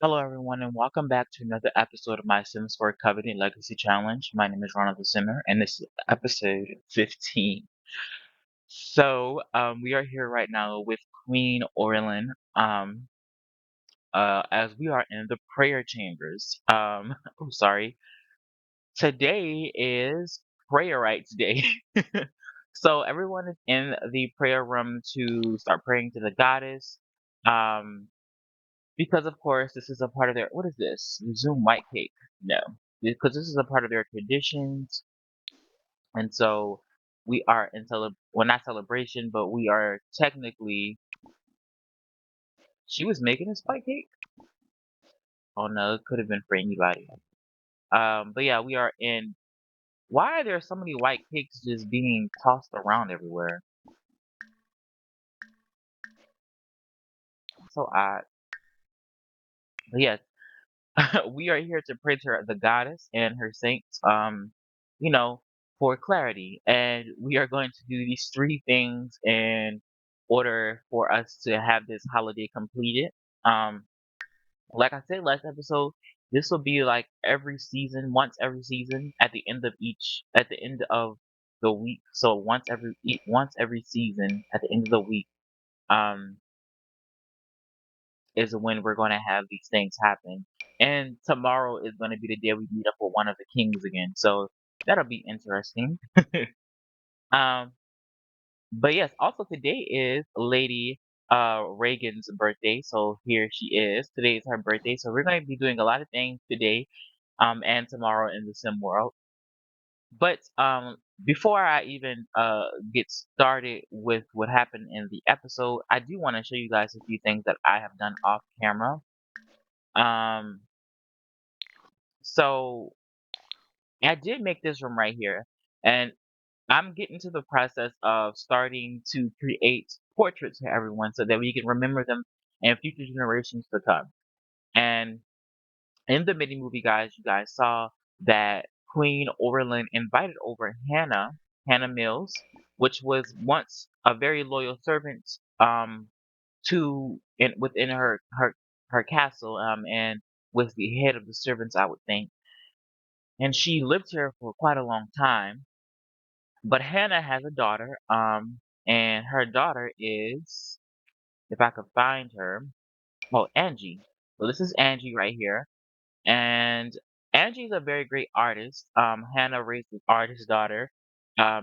Hello, everyone, and welcome back to another episode of my Sims 4 Covenant Legacy Challenge. My name is Ronald the Simmer, and this is episode 15. We are here right now with Queen Orlin, as we are in the prayer chambers. Oh, sorry. Today is Prayer Rites Day. So everyone is in the prayer room to start praying to the goddess. Um, Because of course this is a part of their what is this? Zoom white cake. No. Because this is a part of their traditions, and so we are in well, not celebration, but we are technically she was making this white cake? Oh no, it could have been for anybody. But yeah, we are in why are there so many white cakes just being tossed around everywhere? So odd. But yes, we are here to praise her, the goddess, and her saints, you know, for clarity. And we are going to do these three things in order for us to have this holiday completed. Um, like I said last episode, this will be like every season, once every season, at the end of the week. So once every season, at the end of the week, um, is when we're going to have these things happen. And tomorrow is going to be the day we meet up with one of the kings again. So that'll be interesting. Um, but yes, also today is Lady Reagan's birthday. So here she is. Today is her birthday. So we're going to be doing a lot of things today and tomorrow in the sim world. But before I even get started with what happened in the episode, I do want to show you guys a few things that I have done off camera. Um, So I did make this room right here, and I'm getting to the process of starting to create portraits for everyone so that we can remember them and future generations to come. And in the mini movie, guys, you guys saw that Queen Orlin invited over Hannah Mills, which was once a very loyal servant within her castle and was the head of the servants, I would think. And she lived here for quite a long time. But Hannah has a daughter, and her daughter is, if I could find her, oh, Angie. So this is Angie right here, and Angie's a very great artist. Hannah raised an artist daughter.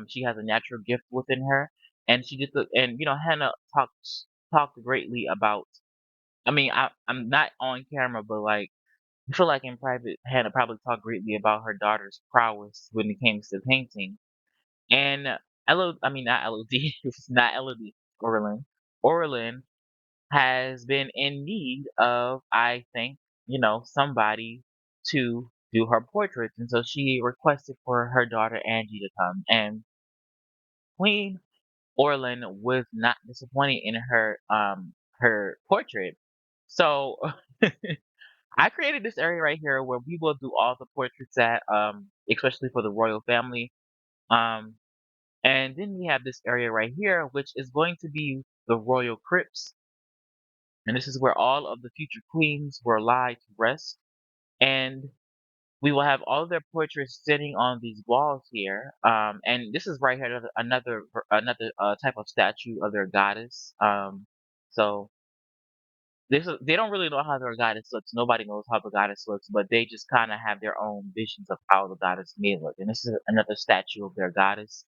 She has a natural gift within her, and Hannah talked greatly about. I mean, I'm not on camera, but like I feel like in private, Hannah probably talked greatly about her daughter's prowess when it came to painting. And I mean not LOD, it's not LOD, Orlin. Orlin has been in need of, I think, somebody to do her portraits. And so she requested for her daughter Angie to come. And Queen Orlin was not disappointed in her portrait. So I created this area right here where we will do all the portraits at, especially for the royal family. Um, And then we have this area right here, which is going to be the royal crypts. And this is where all of the future queens will lie to rest. And we will have all their portraits sitting on these walls here. And this is right here another type of statue of their goddess. So they don't really know how their goddess looks. Nobody knows how the goddess looks, but they just kind of have their own visions of how the goddess may look. And this is another statue of their goddess.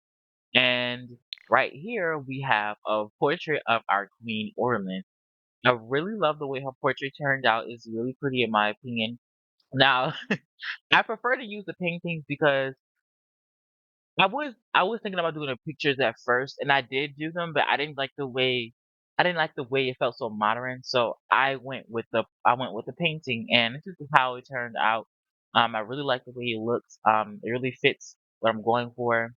And right here we have a portrait of our Queen Ormond. I really love the way her portrait turned out. It's really pretty in my opinion. Now, I prefer to use the paintings because I was thinking about doing the pictures at first, and I did do them, but I didn't like the way it felt so modern. So I went with the painting, and this is how it turned out. I really like the way it looks. It really fits what I'm going for.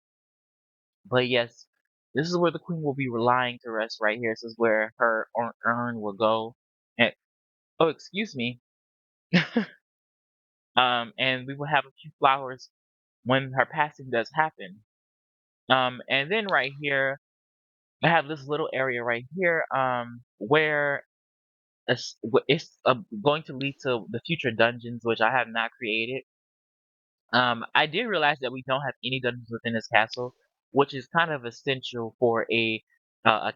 But yes, this is where the queen will be relying to rest right here. This is where her urn will go. And oh, excuse me. And we will have a few flowers when her passing does happen. And then right here, I have this little area right here, where it's going to lead to the future dungeons, which I have not created. I did realize that we don't have any dungeons within this castle, which is kind of essential for a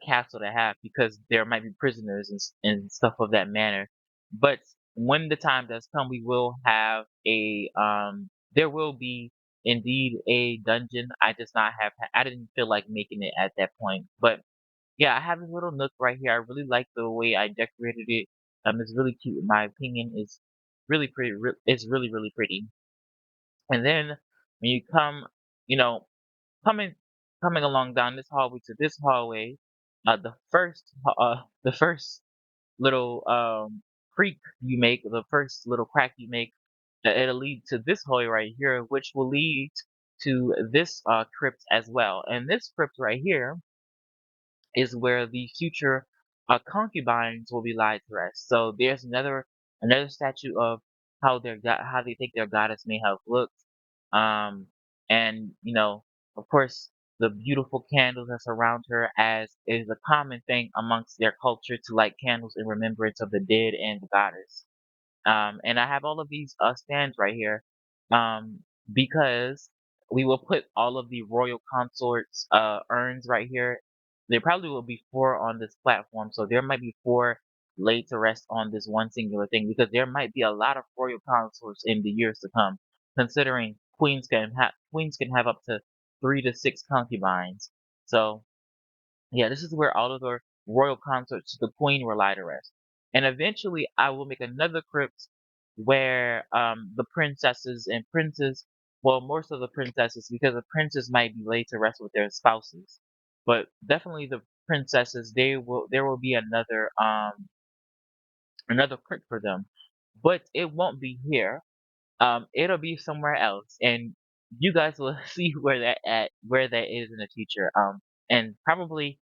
castle to have because there might be prisoners and stuff of that manner. But when the time does come, we will have there will be indeed a dungeon. I didn't feel like making it at that point. But yeah, I have this little nook right here. I really like the way I decorated it. It's really cute in my opinion. It's really pretty. It's really really pretty. And then when you come, you know, coming coming along down this hallway to this hallway, the first little creak you make, the first little crack you make, it'll lead to this hallway right here, which will lead to this crypt as well. And this crypt right here is where the future concubines will be laid to rest. So there's another another statue of how they think their goddess may have looked. Um, and of course, the beautiful candles that surround her, as is a common thing amongst their culture to light candles in remembrance of the dead and the goddess. And I have all of these stands right here, um, because we will put all of the royal consorts urns right here. There probably will be four on this platform, so there might be four laid to rest on this one singular thing, because there might be a lot of royal consorts in the years to come, considering queens can have up to 3 to 6 concubines. So yeah, this is where all of the royal consorts to the queen were laid to rest. And eventually I will make another crypt where the princesses and princes, well, most of the princesses, because the princes might be laid to rest with their spouses. But definitely the princesses, there will be another crypt for them. But it won't be here. It'll be somewhere else. And you guys will see where that is in the future. And probably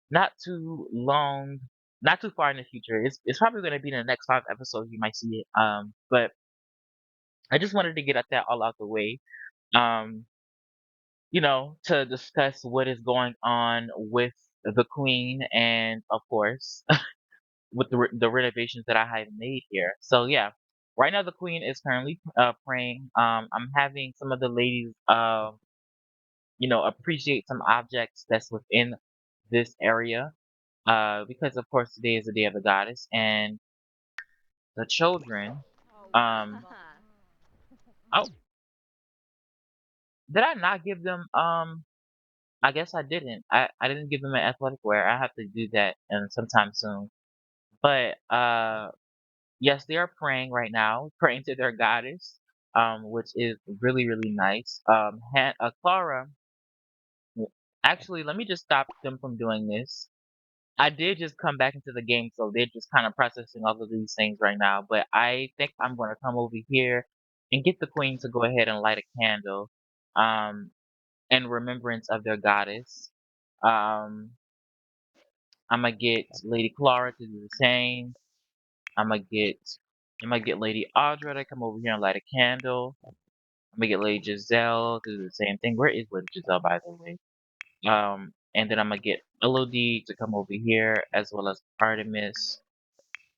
not too long, not too far in the future. It's probably gonna be in the next 5 episodes you might see it. But I just wanted to get at that all out the way. Um, to discuss what is going on with the queen and of course with the renovations that I have made here. So yeah, right now the queen is currently praying. I'm having some of the ladies appreciate some objects that's within this area. Because of course today is the day of the goddess, and the children, um, oh, did I not give them, I guess I didn't. I didn't give them an athletic wear. I have to do that sometime soon. But, yes, they are praying right now, praying to their goddess, which is really, really nice. Clara, actually, let me just stop them from doing this. I did just come back into the game, so they're just kind of processing all of these things right now. But I think I'm going to come over here and get the queen to go ahead and light a candle, um, in remembrance of their goddess. Um, I'm gonna get Lady Clara to do the same. I'm gonna get I'm gonna get Lady Audra to come over here and light a candle. I'm gonna get Lady Giselle to do the same thing. Where is Lady Giselle, by the way? And then I'm gonna get Elodie to come over here, as well as Artemis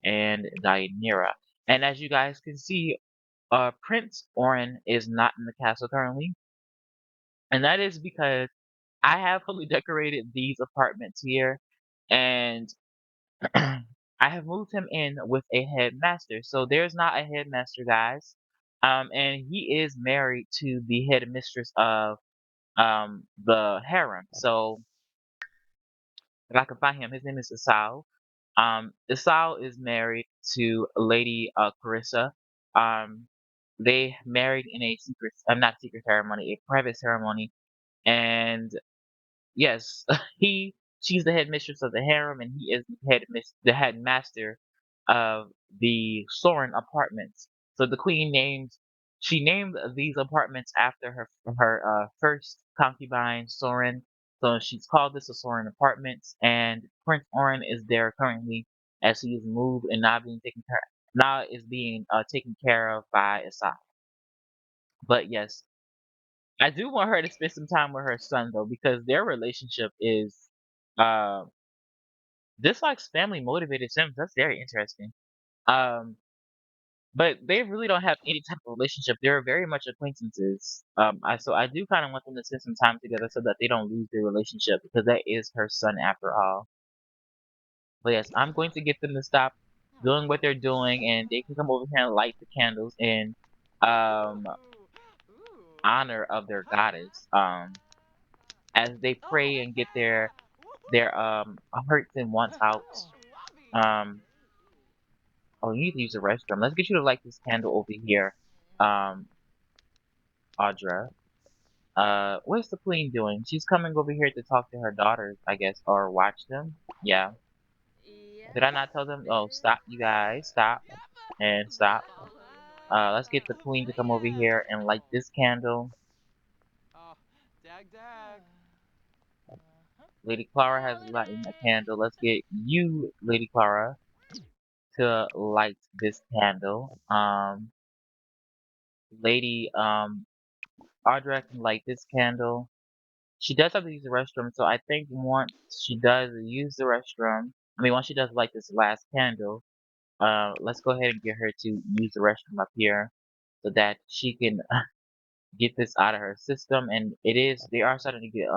and Deianira. And as you guys can see, Prince Orin is not in the castle currently, and that is because I have fully decorated these apartments here, and I have moved him in with a headmaster. So there's not a headmaster, guys. And he is married to the headmistress of the harem. So if I can find him, his name is Asao. Isao is married to Lady Carissa. Um, they married in a secret, not secret ceremony, a private ceremony, and yes, she's the headmistress of the harem, and he is the headmaster of the Soren apartments. So the queen she named these apartments after her first concubine, Soren. So she's called this the Soren Apartments, and Prince Oren is there currently as he is moved and now is being taken care of by Asai. But yes, I do want her to spend some time with her son though, because their relationship is uh this likes family motivated sims. That's very interesting. Um but they really don't have any type of relationship. They're very much acquaintances. I do kind of want them to spend some time together so that they don't lose their relationship, because that is her son after all. But yes, I'm going to get them to stop doing what they're doing, and they can come over here and light the candles in um honor of their goddess. As they pray and get their hurts and wants out. Um, oh, you need to use the restroom. Let's get you to light this candle over here, um, Audra. What's the queen doing? She's coming over here to talk to her daughters, I guess, or watch them. Yeah. Did I not tell them? Oh, stop, you guys, stop and stop. Let's get the queen to come over here and light this candle. Lady Clara has lighted a candle. Let's get you, Lady Clara, to light this candle. Lady Audra can light this candle. She does have to use the restroom, so I think once she does use the restroom, once she does light this last candle, let's go ahead and get her to use the restroom up here so that she can get this out of her system. And they are starting to get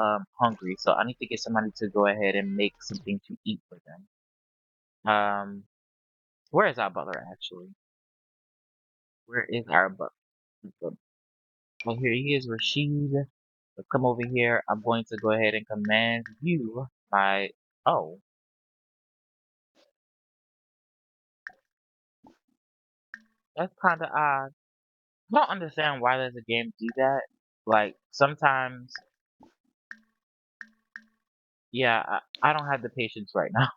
hungry, so I need to get somebody to go ahead and make something to eat for them. Um, where is our butler actually? Where is our butler? Oh, here he is, Rashid. So come over here. I'm going to go ahead and command you by. Oh, that's kind of odd. I don't understand why does a game do that. Like sometimes, yeah, I don't have the patience right now.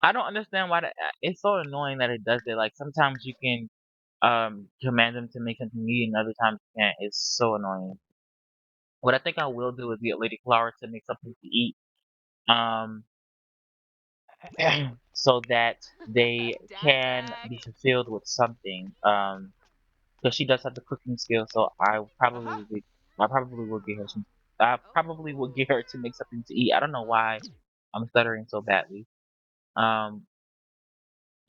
I don't understand why it's so annoying that it does it. Like sometimes you can command them to make something to eat, and other times you can't. It's so annoying. What I think I will do is get Lady Clara to make something to eat. Um, so that they Dag can dag. be fulfilled with something. Because she does have the cooking skill, so Uh-huh. I probably will get her some. I probably will get Oh. her to make something to eat. I don't know why I'm stuttering so badly. Um,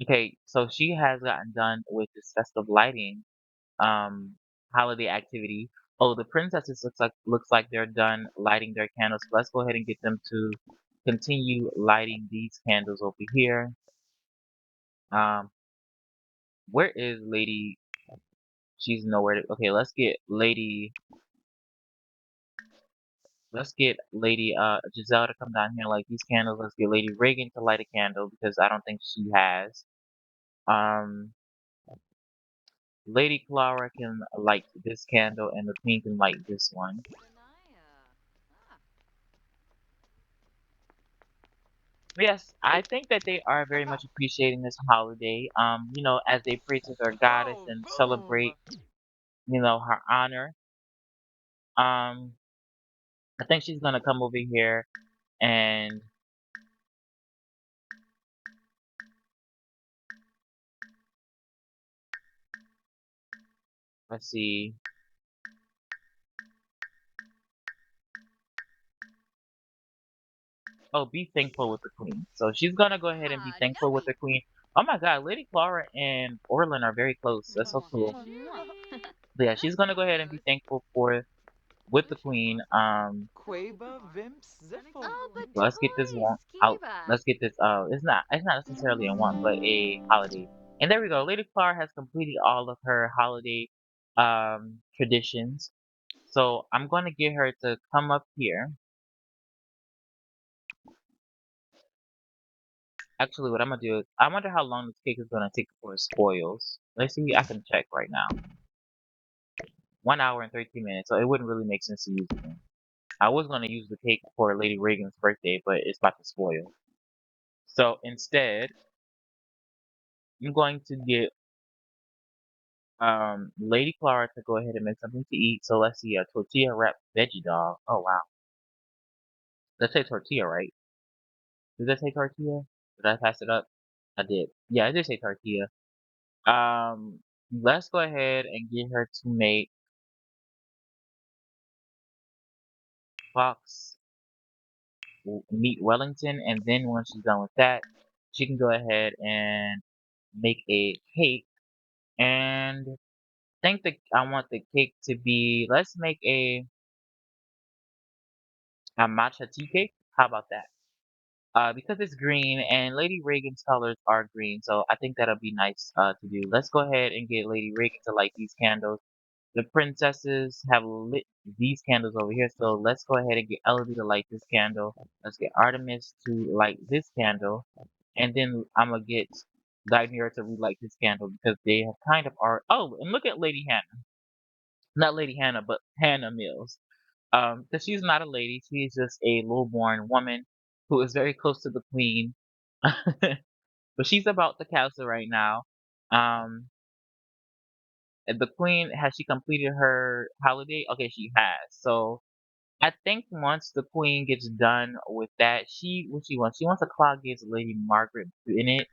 okay, so she has gotten done with this festive lighting um holiday activity. Oh, the princesses looks like they're done lighting their candles. So let's go ahead and get them to continue lighting these candles over here. Um, where is Lady? She's nowhere. Okay, let's get Lady Giselle to come down here and light these candles. Let's get Lady Reagan to light a candle because I don't think she has. Um, Lady Clara can light this candle and the Queen can light this one. Shania. Ah. Yes, I think that they are very much appreciating this holiday. As they pray to their goddess Oh, and boom. celebrate, her honor. Um, I think she's gonna come over here and let's see. Oh, be thankful with the Queen. So she's gonna go ahead and be Ah, thankful with nubby. the Queen. Oh my God, Lady Clara and Orlin are very close. That's so cool. Shishiri. But yeah, she's gonna go ahead and be Cute. thankful for with the Queen. Quaba Vimps Ziffle. Oh, but Let's get this one toys, out. Kiba. Let's get this. It's not necessarily a one, but a holiday. And there we go. Lady Clara has completed all of her holiday traditions. So I'm gonna get her to come up here. Actually, what I'm gonna do is I wonder how long this cake is gonna take before it spoils. Let's see. I can check right now. 1 hour and 13 minutes. So it wouldn't really make sense to use it. I was gonna use the cake for Lady Reagan's birthday, but it's about to spoil. So instead, I'm going to get Lady Clara to go ahead and make something to eat. So let's see, a tortilla wrapped veggie dog. Oh wow. Let's say tortilla, right? Did that say tortilla? Did I pass it up? I did. Yeah, I did say tortilla. Let's go ahead and get her to make Fox meat Wellington, and then once she's done with that, she can go ahead and make a cake. And think that I want the cake to be. Let's make a matcha tea cake. How about that? Because it's green and Lady Reagan's colors are green, so I think that'll be nice to do. Let's go ahead and get Lady Reagan to light these candles. The princesses have lit these candles over here, so let's go ahead and get Elodie to light this candle. Let's get Artemis to light this candle, and then I'm gonna get Dynira to relight this candle because they have kind of are. Oh, and look at Lady Hannah, not Lady Hannah, but Hannah Mills. Because she's not a lady, she's just a low-born woman who is very close to the queen. But she's about the castle right now. Um, and the queen, has she completed her holiday? Okay, she has. So I think once the queen gets done with that, what she wants to clog is Lady Margaret Bennett.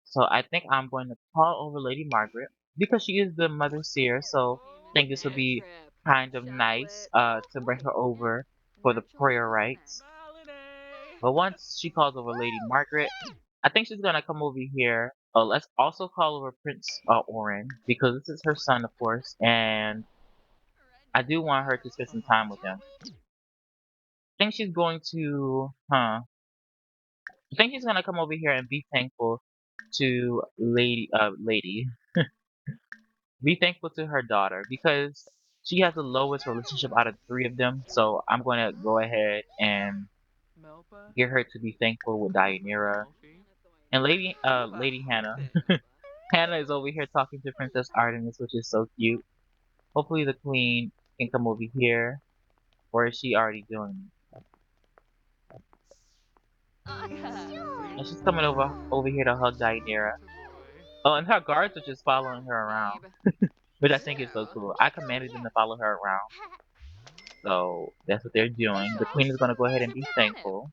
So I think I'm going to call over Lady Margaret because she is the Mother Seer. So I think this will Bad be trip. kind of nice Chocolate. to bring her over for the prayer rites. Congratulations. Holiday! But once she calls over Lady Margaret, I think she's gonna come over here. Oh, let's also call over Prince Orin because this is her son, of course, and I do want her to spend some Uh-huh. time with him. I think she's going to, huh? I think she's gonna come over here and be thankful to Lady. Be thankful to her daughter because she has the lowest relationship out of the three of them. So I'm gonna go ahead and Melpa? get her to be thankful with Dionira Melfi? and Uba Lady Hannah. Hoppin! Hannah is over here talking to Princess Artemis, which is so cute. Hopefully the queen can come over here, or is she already doing it? And she's coming over here to hug Dionira. Attaboy. Oh, and her guards are just following her around, Babe. which I think is so Yeah. cool. I commanded them to follow her around, so that's what they're doing. The queen is gonna go ahead and be Sipanav. thankful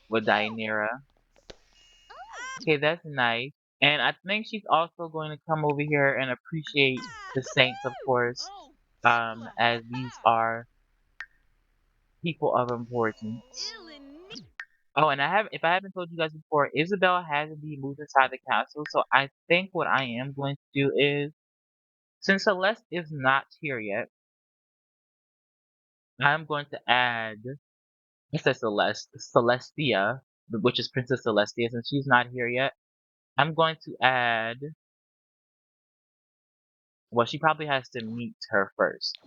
with Dionira. Okay, that's nice. And I think she's also going to come over here and appreciate the saints, of course, Oh, Tibla! as these are people of importance. Oh, and if I haven't told you guys before, Isabel has indeed moved inside the castle. So I think what I am going to do is, since Celeste is not here yet, I'm going to add, it says Celestia, which is Princess Celestia, since she's not here yet. I'm going to add, well, she probably has to meet her first.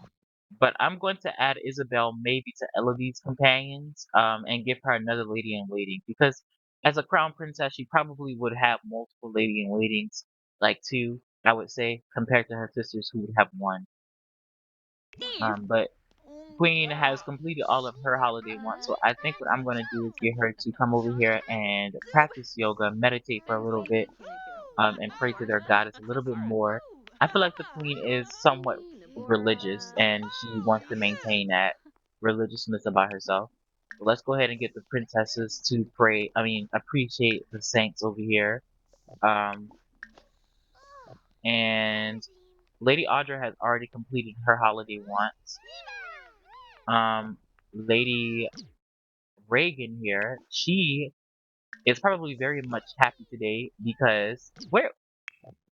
But I'm going to add Isabel maybe to Elodie's companions, and give her another lady in waiting because as a crown princess, she probably would have multiple lady in waitings, like two, I would say, compared to her sisters who would have one. But Queen has completed all of her holiday wants, so I think what I'm going to do is get her to come over here and practice yoga, meditate for a little bit, and pray to their goddess a little bit more. I feel like the queen is somewhat religious and she wants to maintain that religiousness about herself. So let's go ahead and get the princesses to appreciate the saints over here. Um, and Lady Audra has already completed her holiday once. Lady Reagan here, she is probably very much happy today because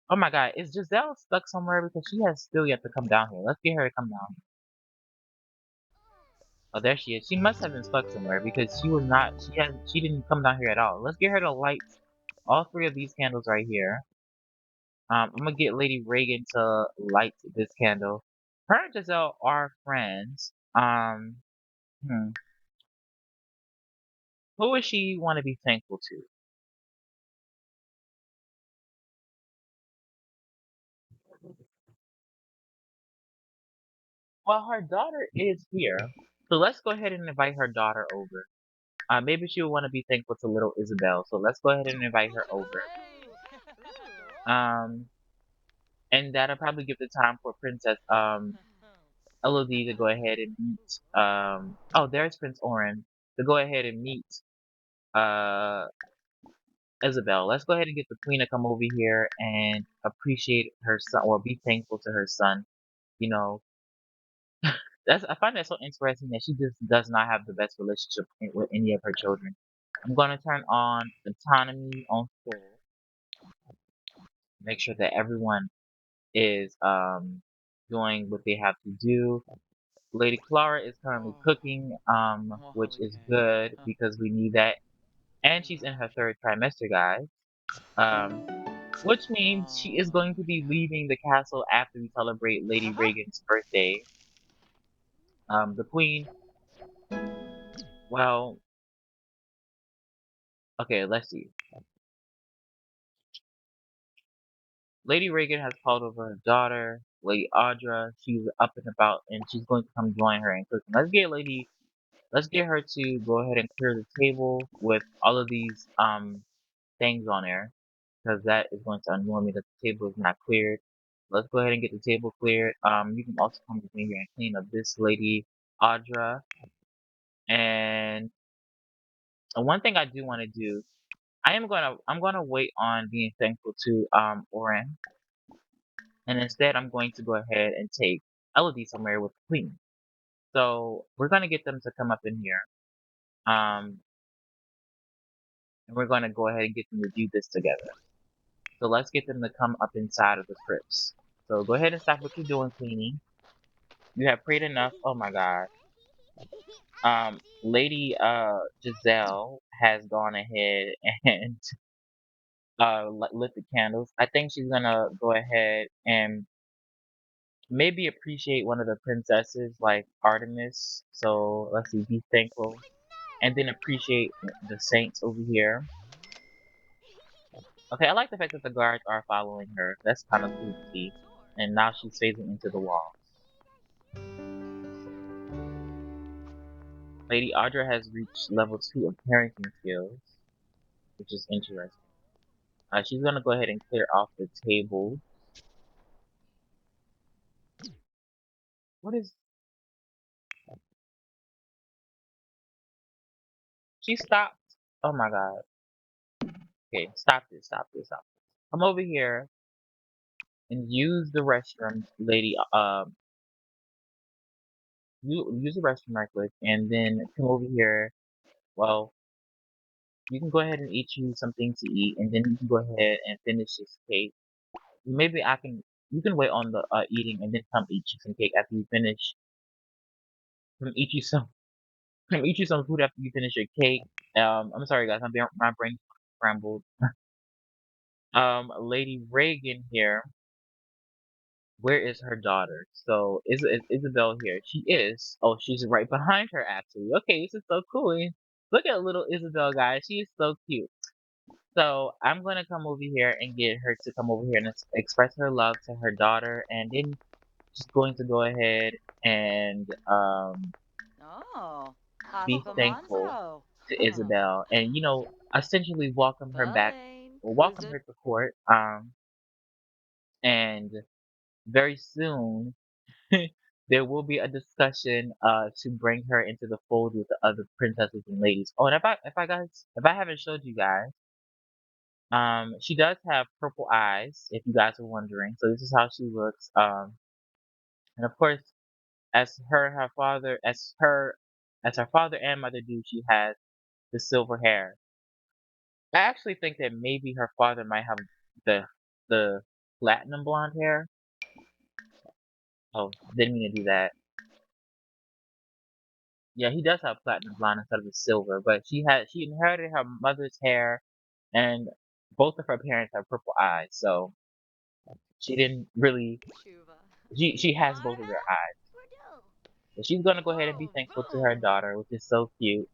oh my god, is Giselle stuck somewhere because she has still yet to come down here. Let's get her to come down. Oh, there she is. She must have been stuck somewhere because she didn't come down here at all. Let's get her to light all three of these candles right here. I'm gonna get Lady Reagan to light this candle. Her and Giselle are friends. Hmm. Who would she want to be thankful to? Well, her daughter is here, so let's go ahead and invite her daughter over. Maybe she would want to be thankful to little Isabel, so let's go ahead and invite her over. Um, and that'll probably give the time for Princess Elodie to go ahead and meet oh, there's Prince Orin to go ahead and meet uh Isabel. Let's go ahead and get the queen to come over here and appreciate her son or be thankful to her son. You know, I find that so interesting that she just does not have the best relationship with any of her children. I'm gonna turn on autonomy on full. Make sure that everyone is doing what they have to do. Lady Clara is currently Oh, cooking, which is holiday. good because we need that. And she's in her third trimester, guys. Um, which means she is Oh, going to be yeah. leaving the castle after we celebrate Lady Haha. Reagan's birthday. The queen, well, okay, let's see. Lady Reagan has called over her daughter, Lady Audra. She's up and about, and she's going to come join her in cooking. Let's get her to go ahead and clear the table with all of these things on there, because that is going to annoy me that the table is not cleared. Let's go ahead and get the table cleared. You can also come with me here and clean up this Lady Audra. And one thing I do want to do I'm gonna wait on being thankful to Oren, and instead I'm going to go ahead and take Elodie somewhere with the Queen. So we're gonna get them to come up in here. Um, and we're gonna go ahead and get them to do this together. So let's get them to come up inside of the crypts. So go ahead and stop what you're doing, Queenie. You have prayed enough. Oh my God. Lady Giselle has gone ahead and lit the candles. I think she's gonna go ahead and maybe appreciate one of the princesses like Artemis. So let's see, be thankful. And then appreciate the saints over here. Okay, I like the fact that the guards are following her. That's kind of cool to see. And now she's phasing into the wall. Lady Audra has reached level 2 of parenting skills, which is interesting. She's gonna go ahead and clear off the table. What is... She stopped. Oh my God. Okay, stop this, stop this, stop this. Come over here and use the restroom, lady. Use the restroom right quick, and then come over here. Well, you can go ahead and eat you something to eat, and then you can go ahead and finish this cake. Maybe I can. You can wait on the eating, and then come eat you some cake after you finish. Come eat you some. Come eat you some food after you finish your cake. I'm sorry guys, my brain scrambled. Lady Reagan here. Where is her daughter? So is Isabel here? She is. Oh, she's right behind her actually. Okay, this is so cool. Look at little Isabel, guys. She is so cute. So I'm gonna come over here and get her to come over here and express her love to her daughter, and then she's going to go ahead and Oh, be thankful Hastgamanzo. to Isabel, and essentially welcome her back, Fine. or Who's welcome it? her to court. And very soon there will be a discussion to bring her into the fold with the other princesses and ladies. Oh, and if I haven't showed you guys, she does have purple eyes, if you guys are wondering. So this is how she looks. And of course, as her father and mother do, she has the silver hair. I actually think that maybe her father might have the the platinum blonde hair. Oh, didn't mean to do that. Yeah, he does have platinum blonde instead of the silver, but she inherited her mother's hair, and both of her parents have purple eyes, so she didn't really Chuva. she has both of Mara? their eyes. But she's gonna go ahead and be Oh, thankful to her good. daughter, which is so cute.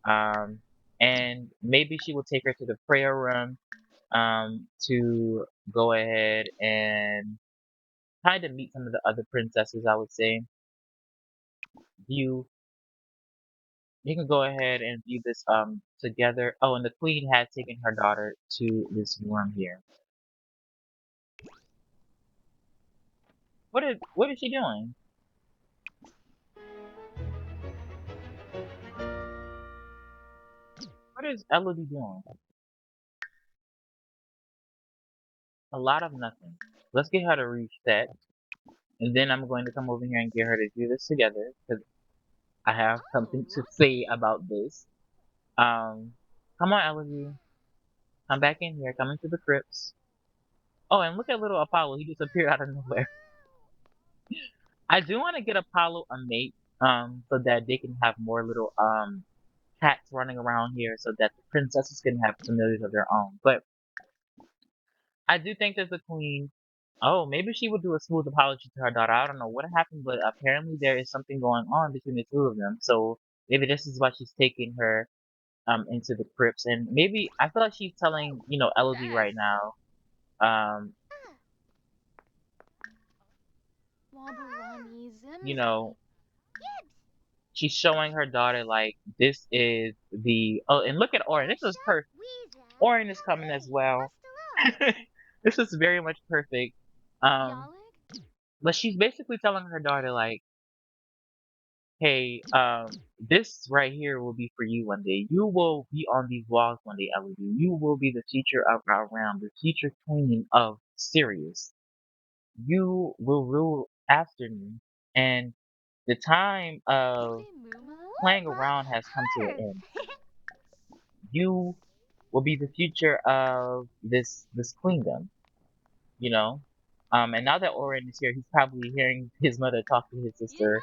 And maybe she will take her to the prayer room to go ahead and kind of meet some of the other princesses, I would say. You you can go ahead and view this together. Oh, and the queen has taken her daughter to this room here. What is she doing? What is Elodie doing? A lot of nothing. Let's get her to reset, and then I'm going to come over here and get her to do this together because I have Oh, something to say lovely. about this. Um, Come on, Elodie, come back in here. Come into the crypts. Oh, and look at little Apollo. He just appeared out of nowhere. I do want to get Apollo a mate, so that they can have more little cats running around here, so that the princesses can have familiars of their own. But I do think that the queen, oh, maybe she would do a smooth apology to her daughter. I don't know what happened, but apparently there is something going on between the two of them. So maybe this is why she's taking her into the crypts, and maybe I feel like she's telling Elodie Yes. right now, um Wabarani you Zimzi. know she's showing her daughter like this is the... Oh, and look at Orin. This is perfect. Orin is coming as well. This is very much perfect. Um, Yalik? but she's basically telling her daughter like, hey, this right here will be for you one day. You will be on these walls one day, Elodie. You will be the future of our realm, the future queen of Sirius. You will rule after me, and the time of Baby Muma? playing around has come to an end. You will be the future of this queendom, you know. And now that Oren is here, he's probably hearing his mother talk to his sister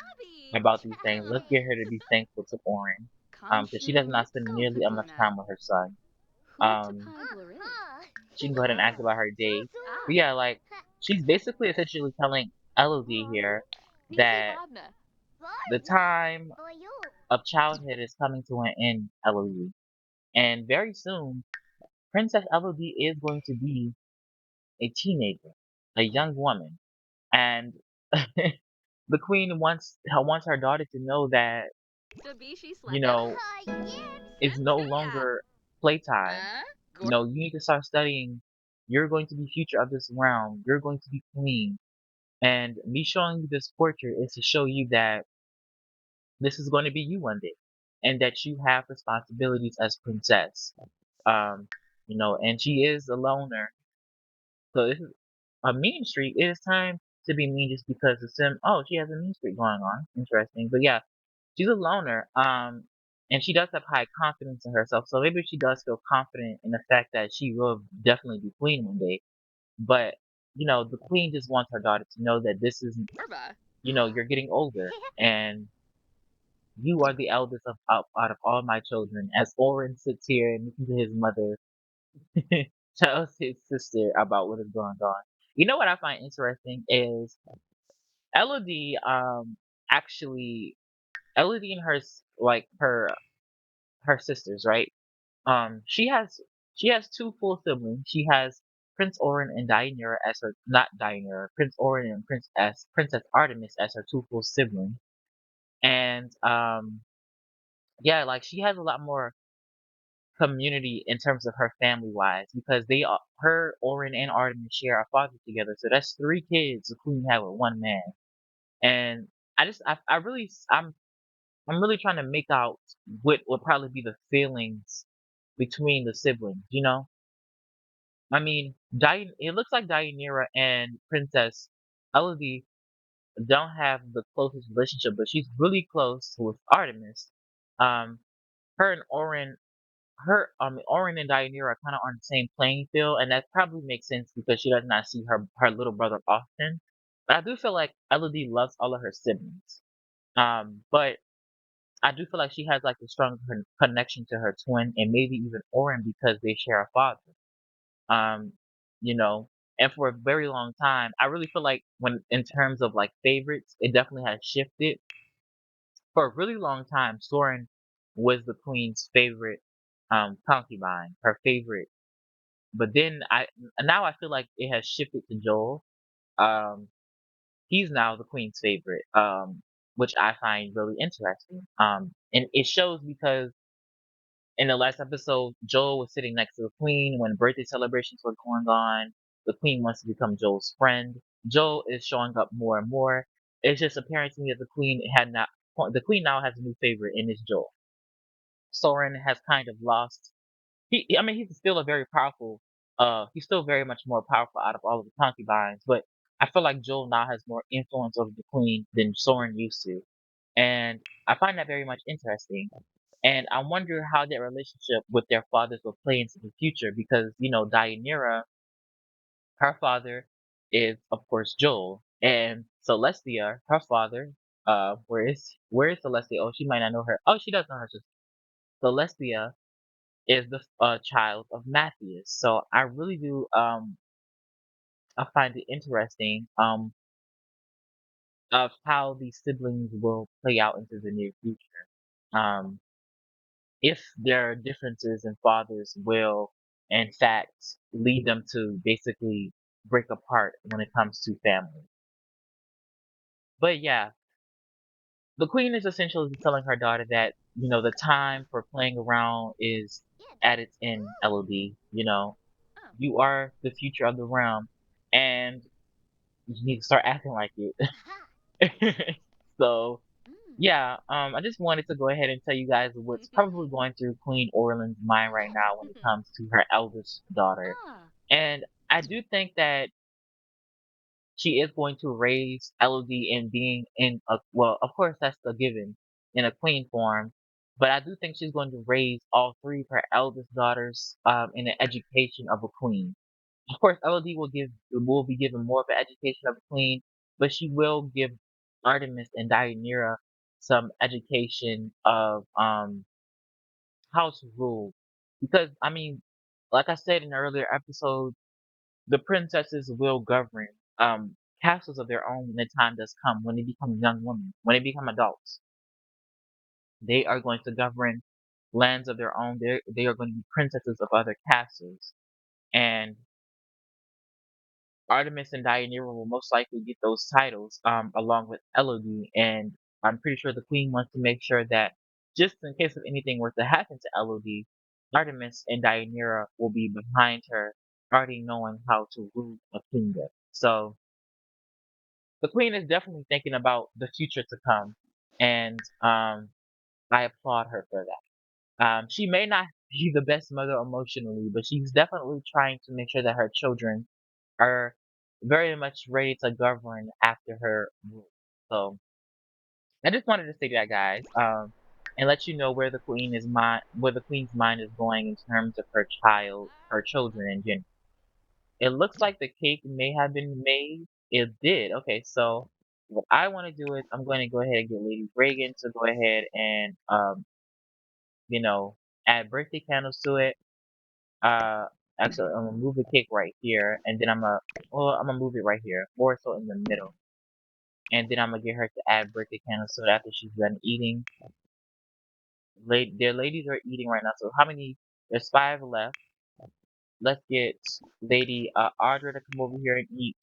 Yanabi! about these things. Let's get her to be thankful to Oren, because she does Kamshnu not spend Litsko nearly enough Pagona. time with her son. Um, Hurtapai Blurred. she can go ahead and ask about her day. Ah. But yeah, like she's basically essentially telling Elodie here Nisi that Bobna. the time of childhood is coming to an end, Elodie, and very soon Princess Elodie is going to be a teenager, a young woman, and the queen wants her daughter to know that Sabishi you Sleka. know it's no Senseiya. longer playtime. Uh, You need to start studying. You're going to be future of this realm. You're going to be queen. And me showing you this portrait is to show you that this is going to be you one day, and that you have responsibilities as princess. Um, and she is a loner. So this is a mean streak. It is time to be mean just because the sim. Oh, she has a mean streak going on. Interesting. But yeah, she's a loner. And she does have high confidence in herself. So maybe she does feel confident in the fact that she will definitely be queen one day. But the queen just wants her daughter to know that this is, Orba. you're getting older, and you are the eldest out of all my children. As Oren sits here and listens to his mother tells his sister about what is going on. You know what I find interesting is Elodie, actually, Elodie and her sisters, right? She has two full siblings. She has Prince Orin and Deianira as her, not Deianira, Prince Orin and Princess Artemis as her two full siblings. And yeah, like she has a lot more community in terms of her family wise because her Orin and Artemis share a father together. So that's three kids the queen had with one man. And I'm really trying to make out what would probably be the feelings between the siblings, you know? I mean, it looks like Deianira and Princess Elodie don't have the closest relationship, but she's really close with Artemis. Um, her and Orin and Deianira are kind of on the same playing field, and that probably makes sense because she does not see her little brother often. But I do feel like Elodie loves all of her siblings. But I do feel like she has like a strong connection to her twin and maybe even Orin because they share a father. Um, you know, and for a very long time, I really feel like when in terms of like favorites, it definitely has shifted. For a really long time, Soren was the queen's favorite concubine, her favorite. But then now I feel like it has shifted to Joel. Um, he's now the queen's favorite, which I find really interesting. And it shows because in the last episode, Joel was sitting next to the queen when birthday celebrations were going on. The queen wants to become Joel's friend. Joel is showing up more and more. It's just apparent to me that the queen now has a new favorite, and it's Joel. Soren has kind of lost. I mean, he's still a very powerful. He's still very much more powerful out of all of the concubines, but I feel like Joel now has more influence over the queen than Soren used to, and I find that very much interesting. And I wonder how their relationship with their fathers will play into the future because Deianira, her father is of course Joel, and Celestia, her father. Where is Celestia? Oh, she might not know her. Oh, she does know her sister. Celestia is the child of Matthias. So I really do I find it interesting of how these siblings will play out into the near future. Um if their differences in fathers will in fact lead them to basically break apart when it comes to family. But yeah, the queen is essentially telling her daughter that the time for playing around is at its end, LOD. Oh. You are the future of the realm, and you need to start acting like it. So yeah, I just wanted to go ahead and tell you guys what's probably going through Queen Orleans' mind right now when it comes to her eldest daughter. Ah. And I do think that she is going to raise Elodie in being in a, well, of course that's the given, in a queen form. But I do think she's going to raise all three of her eldest daughters in the education of a queen. Of course, Elodie will be given more of an education of a queen, but she will give Artemis and Deianira some education of how to rule. Because I mean, like I said in an earlier episode, the princesses will govern castles of their own when the time does come, when they become young women, when they become adults. They are going to govern lands of their own. They are going to be princesses of other castles. And Artemis and Deianira will most likely get those titles along with Elodie. And I'm pretty sure the queen wants to make sure that just in case of anything were to happen to Elodie, Artemis and Deianira will be behind her, already knowing how to rule a kingdom. So the queen is definitely thinking about the future to come, and I applaud her for that. She may not be the best mother emotionally, but she's definitely trying to make sure that her children are very much ready to govern after her rule. So I just wanted to say that, guys, and let you know where the queen's mind is going in terms of her children in general. It looks like the cake may have been made. It did. Okay, so what I want to do is I'm going to go ahead and get Lady Reagan to go ahead and you know, add birthday candles to it. Uh, actually, I'm gonna move the cake right here, and then I'm gonna move it right here, more so in the middle, and then I'm gonna get her to add birthday candles so that after she's done eating, their ladies are eating right now. So how many? There's five left. Let's get Lady Audra to come over here and eat,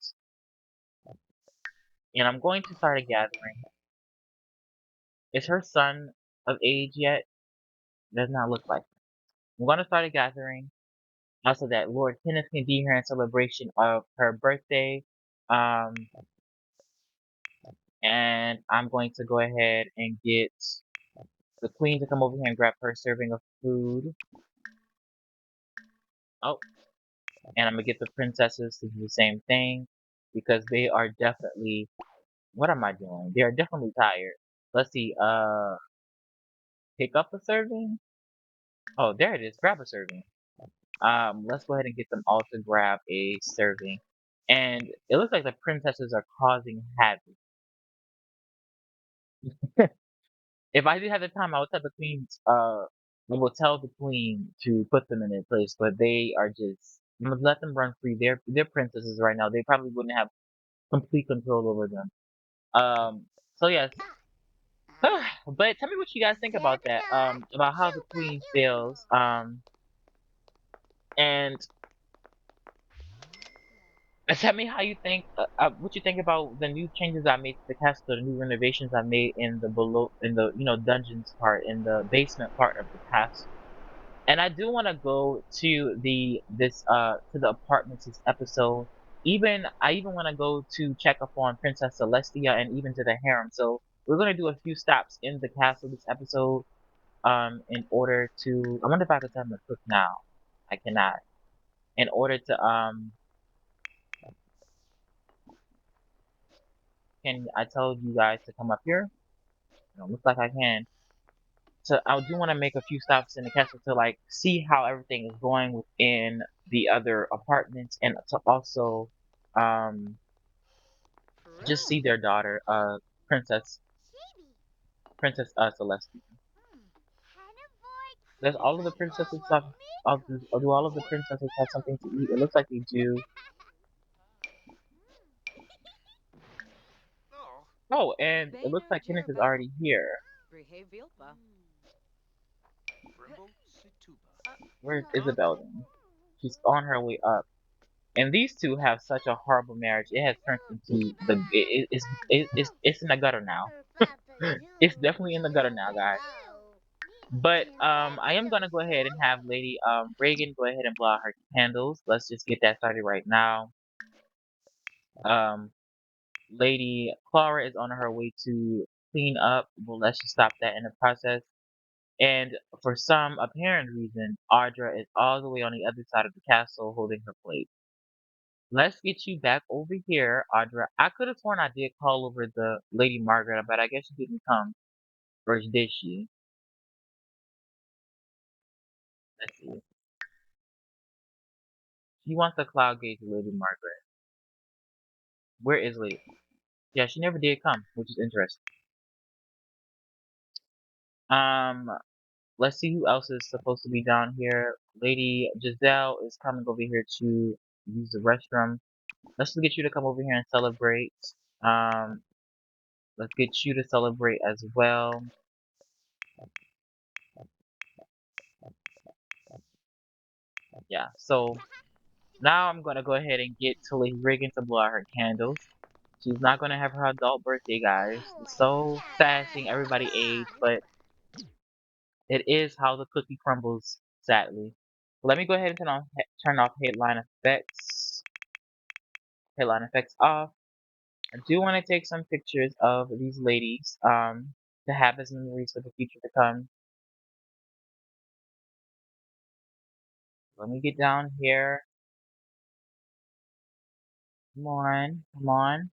and I'm going to start a gathering. Is her son of age yet? Does not look like it. I'm going to start a gathering also that Lord Kenneth can be here in celebration of her birthday. Um, and I'm going to go ahead and get the queen to come over here and grab her serving of food. Oh, and I'm gonna get the princesses to do the same thing because they are definitely. What am I doing? They are definitely tired. Let's see. Pick up a serving. Oh, there it is. Grab a serving. Let's go ahead and get them all to grab a serving. And it looks like the princesses are causing havoc. If I did have the time, I would tell the queens, I will tell the queen to put them in their place, but they are just, I'm gonna let them run free. They're princesses right now. They probably wouldn't have complete control over them. So yes. But tell me what you guys think about that. About how the queen feels. And tell me how you think, what you think about the new changes I made to the castle, the new renovations I made in the dungeons part, in the basement part of the castle. And I do want to go to the apartments this episode. I even want to go to check up on Princess Celestia and even to the harem. So we're gonna do a few stops in the castle this episode. In order to, I wonder if I could tell him to cook now. I cannot. In order to can I tell you guys to come up here? Looks like I can. So I do want to make a few stops in the castle to like see how everything is going within the other apartments and to also um just see their daughter, Princess Princess Celestia. Does all of the princesses have do all of the princesses have something to eat? It looks like they do. Oh, and it looks like Kenneth is already here. Where's Isabel then? She's on her way up. And these two have such a horrible marriage. It has turned into it's in the gutter now. It's definitely in the gutter now, guys. But I am gonna go ahead and have Lady Reagan go ahead and blow out her candles. Let's just get that started right now. Um, Lady Clara is on her way to clean up. Well, let's just stop that in the process. And for some apparent reason, Audra is all the way on the other side of the castle holding her plate. Let's get you back over here, Audra. I could have sworn I did call over the Lady Margaret, but I guess she didn't come. Or did she? Let's see. She wants a cloud gauge with Lady Margaret. Where is Lady? Yeah, she never did come, which is interesting. Um, let's see who else is supposed to be down here. Lady Giselle is coming over here to use the restroom. Let's just get you to come over here and celebrate. Um, let's get you to celebrate as well. Yeah, so now I'm gonna go ahead and get to Lady Reagan to blow out her candles. She's not gonna have her adult birthday, guys. It's so sad seeing everybody age, but it is how the cookie crumbles, sadly. Let me go ahead and turn off headline effects. Headline effects off. I do want to take some pictures of these ladies, to have as memories for the future to come. Let me get down here. Come on, come on.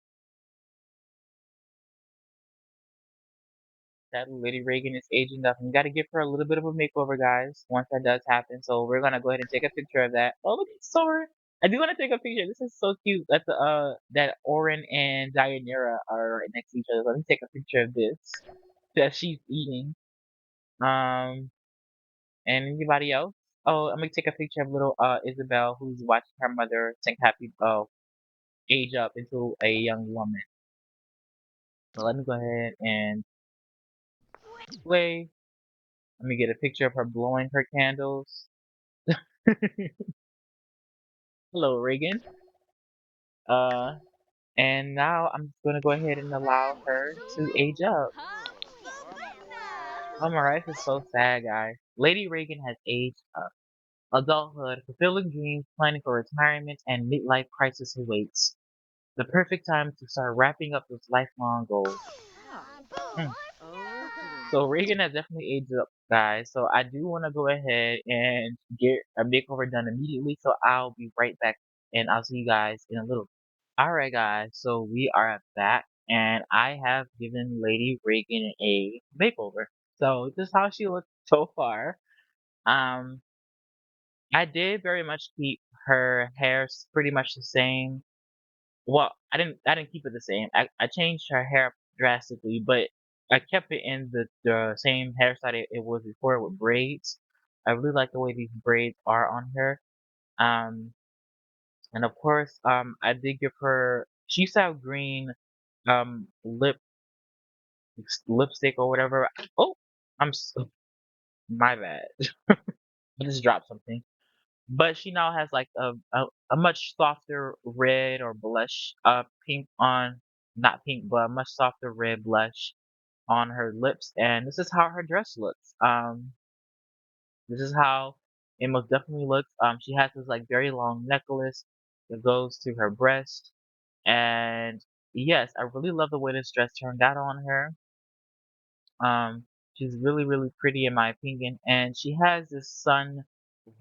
That Lady Reagan is aging up. And we gotta give her a little bit of a makeover, guys, once that does happen. So we're gonna go ahead and take a picture of that. Oh, look at Sora. I do want to take a picture. This is so cute that that Orin and Dianera are right next to each other. Let me take a picture of this that she's eating. Um, and anybody else? Oh, I'm gonna take a picture of little Isabel who's watching her mother sing happy age up into a young woman. So let me go ahead and play. Let me get a picture of her blowing her candles. Hello, Reagan. Uh, and now I'm just gonna go ahead and allow her to age up. Oh, my life is so sad, guys. Lady Reagan has aged up. Adulthood, fulfilling dreams, planning for retirement, and midlife crisis awaits. The perfect time to start wrapping up those lifelong goals. Hmm. So Reagan has definitely aged up, guys. So I do want to go ahead and get a makeover done immediately. So I'll be right back, and I'll see you guys in a little. All right, guys. So we are back, and I have given Lady Reagan a makeover. So this is how she looks so far. Um, I did very much keep her hair pretty much the same. Well, I didn't keep it the same. I changed her hair drastically, but I kept it in the same hairstyle it was before with braids. I really like the way these braids are on her. Um, and of course, I did give her. She used to have green lipstick or whatever. Oh, my bad. I just dropped something. But she now has like a much softer red or blush, pink on, not pink, but a much softer red blush on her lips. And this is how her dress looks. This is how it most definitely looks. She has this like very long necklace that goes to her breast. And yes, I really love the way this dress turned out on her. She's really, really pretty in my opinion, and she has this sun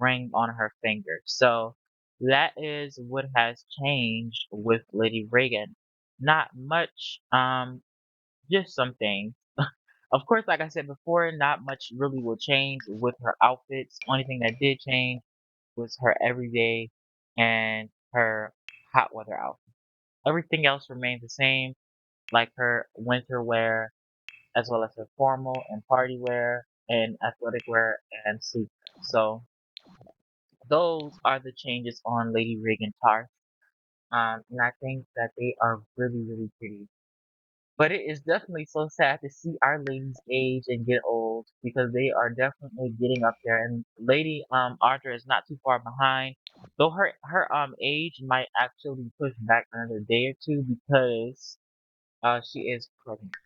ring on her finger. So that is what has changed with Lady Reagan. Not much, just some things. Of course, like I said before, not much really will change with her outfits. Only thing that did change was her everyday and her hot weather outfit. Everything else remained the same, like her winter wear as well as her formal and party wear and athletic wear and sleep. So those are the changes on Lady Reagan Tarth. And I think that they are really, really pretty. But it is definitely so sad to see our ladies age and get old because they are definitely getting up there. And Lady Arthur is not too far behind, though her age might actually push back another day or two because she is pregnant.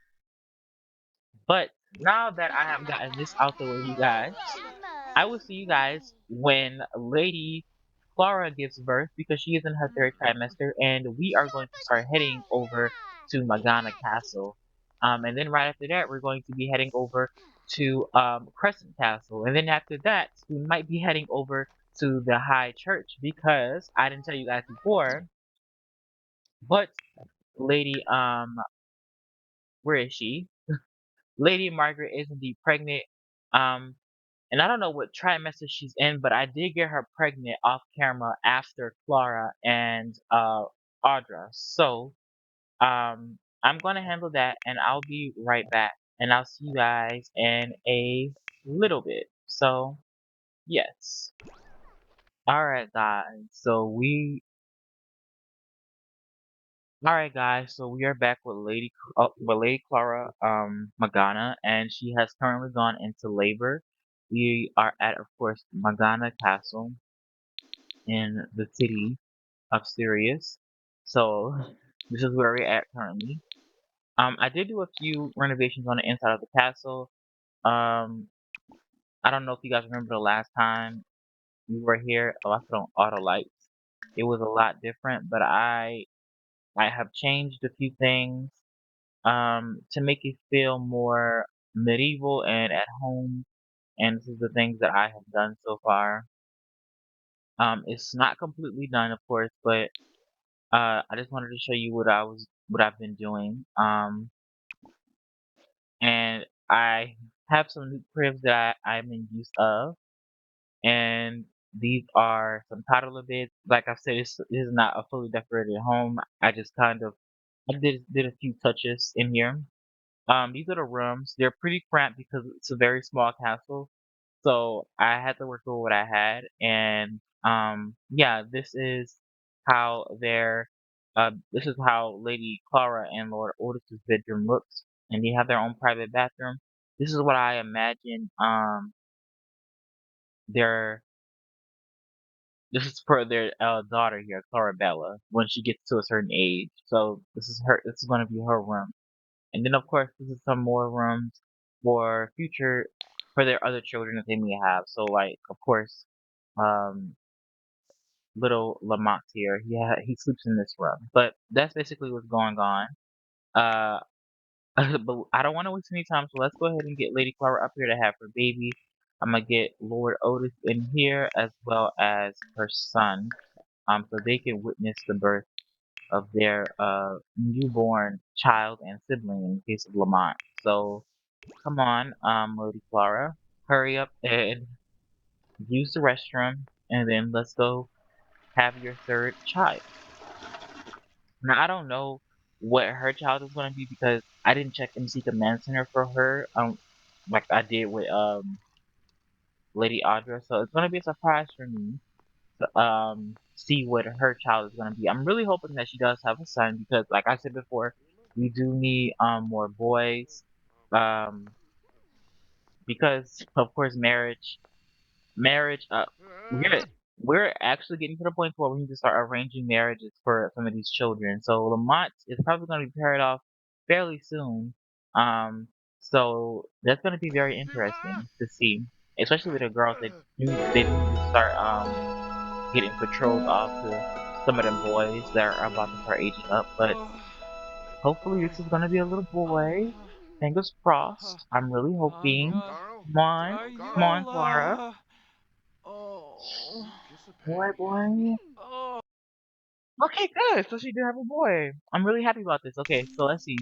But now that I have gotten this out the way, you guys, I will see you guys when Lady Clara gives birth because she is in her third trimester, and we are going to start heading over to Magana Castle. And then right after that, we're going to be heading over to Crescent Castle. And then after that, we might be heading over to the High Church because I didn't tell you guys before, but Lady where is she? Lady Margaret is indeed pregnant. Um, and I don't know what trimester she's in, but I did get her pregnant off camera after Clara and Audra. So I'm gonna handle that, and I'll be right back, and I'll see you guys in a little bit. So yes, all right, guys. All right, guys. So we are back with Lady Clara Magana, and she has currently gone into labor. We are at, of course, Magana Castle in the city of Sirius. So this is where we're at currently. I did do a few renovations on the inside of the castle. Um, I don't know if you guys remember the last time we were here. Oh, I put on auto lights. It was a lot different, but I have changed a few things to make it feel more medieval and at home. And this is the things that I have done so far. It's not completely done, of course, but I just wanted to show you what I've been doing. And I have some new cribs that I'm in use of, and these are some toddler beds. Like I said, this is not a fully decorated home. I just kind of I did a few touches in here. These are the rooms. They're pretty cramped because it's a very small castle. So I had to work with what I had, and yeah, this is how Lady Clara and Lord Otis's bedroom looks, and they have their own private bathroom. This is what I imagine. Their This is for their daughter here, Clarabella, when she gets to a certain age. So this is going to be her room. And then, of course, this is some more rooms for their other children that they may have. So, like, of course, um, little Lamont here, he sleeps in this room. But that's basically what's going on. Uh, but I don't want to waste any time, so let's go ahead and get Lady Clara up here to have her baby. I'm gonna get Lord Otis in here as well as her son, so they can witness the birth of their newborn child and sibling in the case of Lamont. So come on, Lady Clara, hurry up and use the restroom, and then let's go have your third child. Now I don't know what her child is going to be because I didn't check MC Command Center for her, like I did with Lady Audra. So it's going to be a surprise for me to see what her child is going to be. I'm really hoping that she does have a son because, like I said before, we do need more boys. Um, because of course marriage we're we're actually getting to the point where we need to start arranging marriages for some of these children. So Lamont is probably going to be paired off fairly soon. Um, so that's going to be very interesting to see, especially with the girls. They do need to start getting betrothed off to some of them boys that are about to start aging up. But hopefully this is going to be a little boy. Fingers crossed. I'm really hoping. Come on, come on, Clara. Viola. Oh. Boy, boy. Oh. Okay, good. So she did have a boy. I'm really happy about this. Okay, so let's see.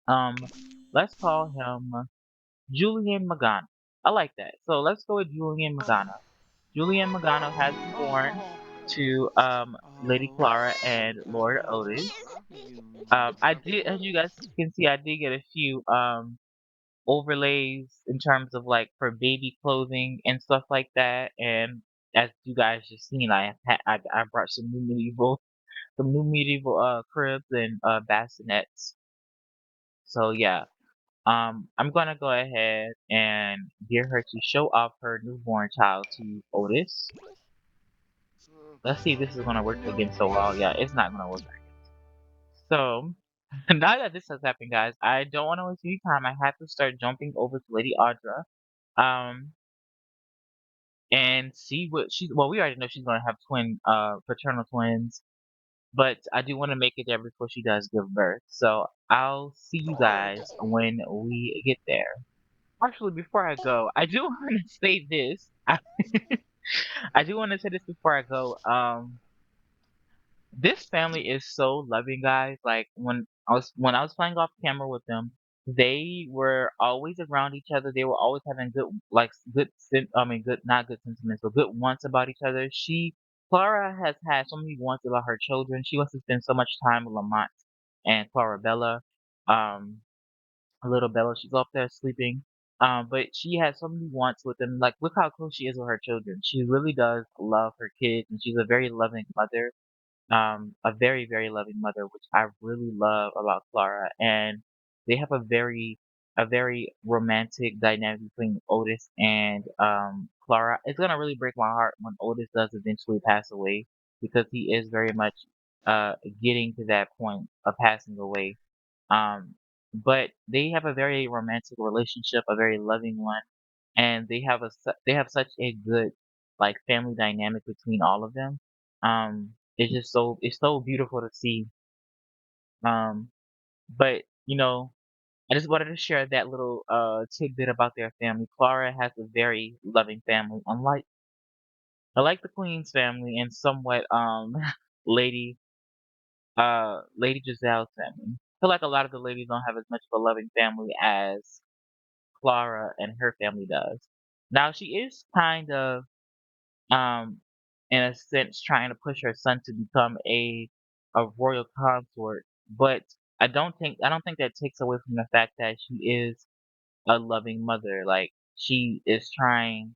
Um, let's call him Julian Magana. I like that. So let's go with Julian Magana. Julian Magana has been born to Lady Clara and Lord Otis. I did, as you guys can see, I did get a few overlays in terms of like for baby clothing and stuff like that. And as you guys just seen, I brought some new medieval cribs and bassinets. So yeah, I'm gonna go ahead and get her to show off her newborn child to Otis. Let's see if this is gonna work again so well. Yeah, it's not gonna work. So now that this has happened, guys, I don't want to waste any time. I have to start jumping over to Lady Audra, um, and see what she's. Well, we already know she's gonna have paternal twins. but I do want to make it there before she does give birth. So I'll see you guys when we get there. Actually, before I go, I do want to say this. I do want to say this before I go. This family is so loving, guys. Like when I was playing off camera with them, they were always around each other. They were always having good like I mean good not good sentiments, but good wants about each other. Clara has had so many wants about her children. She wants to spend so much time with Lamont and Clara Bella. Um Little Bella, she's up there sleeping. But she has so many wants with them. Like look how close she is with her children. She really does love her kids and she's a very loving mother, a very, very loving mother, which I really love about Clara. And they have a very romantic dynamic between Otis and Clara. It's gonna really break my heart when Otis does eventually pass away because he is very much getting to that point of passing away. Um, but they have a very romantic relationship, a very loving one, and they have such a good like family dynamic between all of them. It's so beautiful to see. Um, but I just wanted to share that little tidbit about their family. Clara has a very loving family, unlike the Queen's family and somewhat Lady Lady Giselle's family. I feel like a lot of the ladies don't have as much of a loving family as Clara and her family does. Now she is kind of um, in a sense, trying to push her son to become a royal consort. But I don't think that takes away from the fact that she is a loving mother. Like she is trying.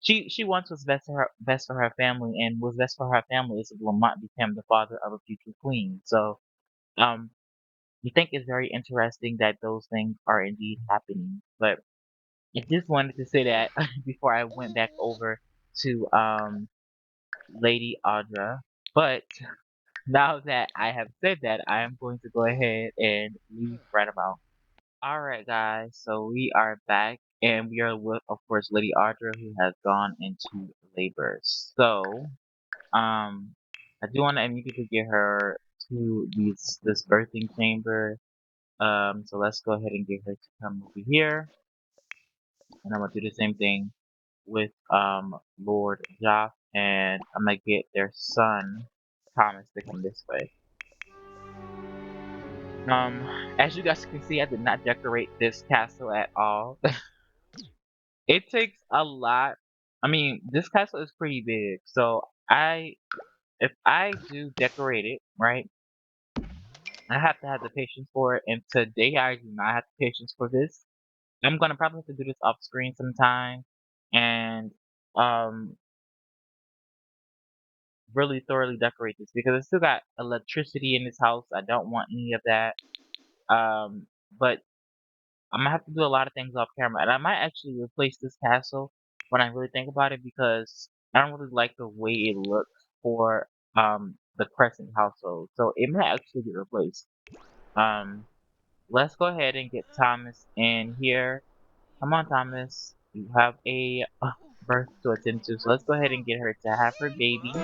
She wants what's best for her family, and what's best for her family is if Lamont became the father of a future queen. So, um, I think it's very interesting that those things are indeed happening. But I just wanted to say that before I went back over to Lady Audra. But now that I have said that, I am going to go ahead and leave right about. Alright, guys, so we are back, and we are with, of course, Lady Audra, who has gone into labor. So, um, I do want to immediately get her to this birthing chamber. So let's go ahead and get her to come over here, and I'm gonna do the same thing with Lord Joff, and I'm gonna get their son Thomas to come this way. As you guys can see, I did not decorate this castle at all. It takes a lot. I mean, this castle is pretty big, so if I do decorate it, right, I have to have the patience for it, and today I do not have the patience for this. I'm gonna probably have to do this off screen sometime, and um, really thoroughly decorate this because I still got electricity in this house. I don't want any of that. But I'm gonna have to do a lot of things off camera, and I might actually replace this castle when I really think about it because I don't really like the way it looks for the Crescent household, so it might actually get replaced. Um, let's go ahead and get Thomas in here. Come on, Thomas. You have a birth to attend to, so let's go ahead and get her to have her babies.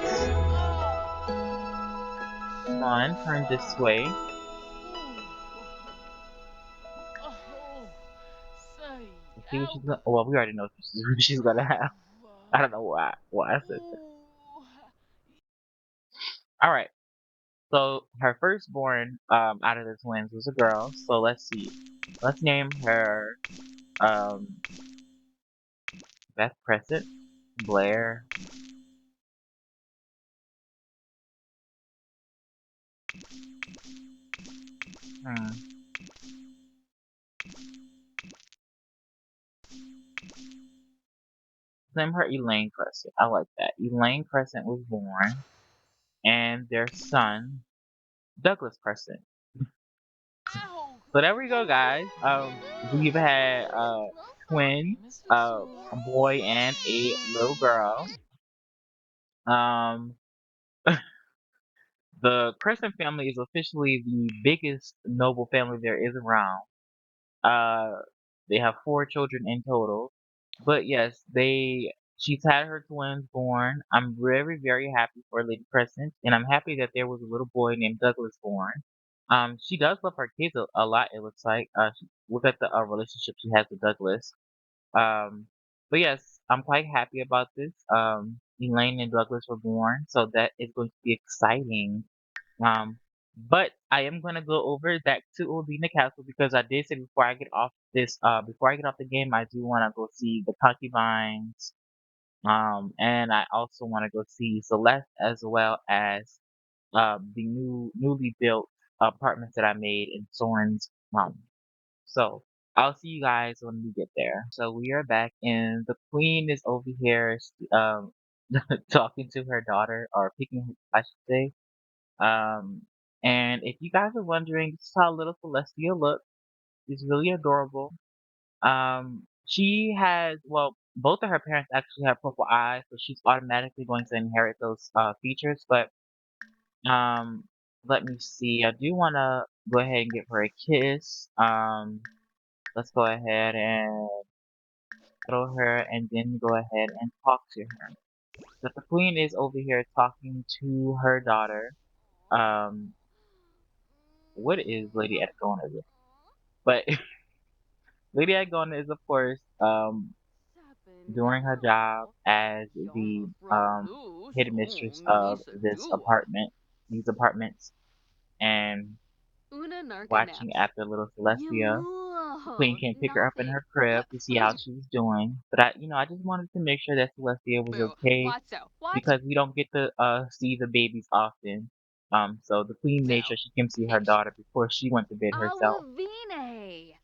Come on, turn this way. Let's see what she's gonna. Well, we already know what she's gonna have. I don't know why I said that. All right. So her firstborn out of the twins was a girl. So let's see. Let's name her um Beth Crescent, Blair. Hmm. Name her Elaine Crescent. I like that. Elaine Crescent was born, and their son Douglas Crescent. So there we go, guys. We've had twins, a boy and a little girl. Um, the Crescent family is officially the biggest noble family there is around. Uh, they have 4 children in total. But yes, they She's had her twins born. I'm very, very happy for Lady Crescent, and I'm happy that there was a little boy named Douglas born. She does love her kids a lot. It looks like. Look at the relationship she has with Douglas. Um, but yes, I'm quite happy about this. Elaine and Douglas were born, so that is going to be exciting. Um, but I am gonna go over back to Uldina Castle because I did say before I get off the game, I do want to go see the concubines. And I also want to go see Celeste as well as the newly built apartments that I made in Soren's. So I'll see you guys when we get there. So we are back, and the queen is over here, talking to her daughter, or picking, I should say. Um, and if you guys are wondering, this is how little Celestia looks. She's really adorable. She has, well, both of her parents actually have purple eyes, so she's automatically going to inherit those features. But um, let me see. I do want to go ahead and give her a kiss. Let's go ahead and throw her, and then go ahead and talk to her. But the queen is over here talking to her daughter. Um, what is Lady Edgona doing? But Lady Agona is, of course, doing her job as the headmistress of this apartment, these apartments, and Una narka watching naps. after little Celestia. The queen Yamuho. came pick her up in Nape. her crib to see how she was doing. But I just wanted to make sure that Celestia was Boo. okay Watso. Watch. because we don't get to see the babies often. So the queen So. made sure she came see her Ish. daughter before she went to bed herself. Awavine.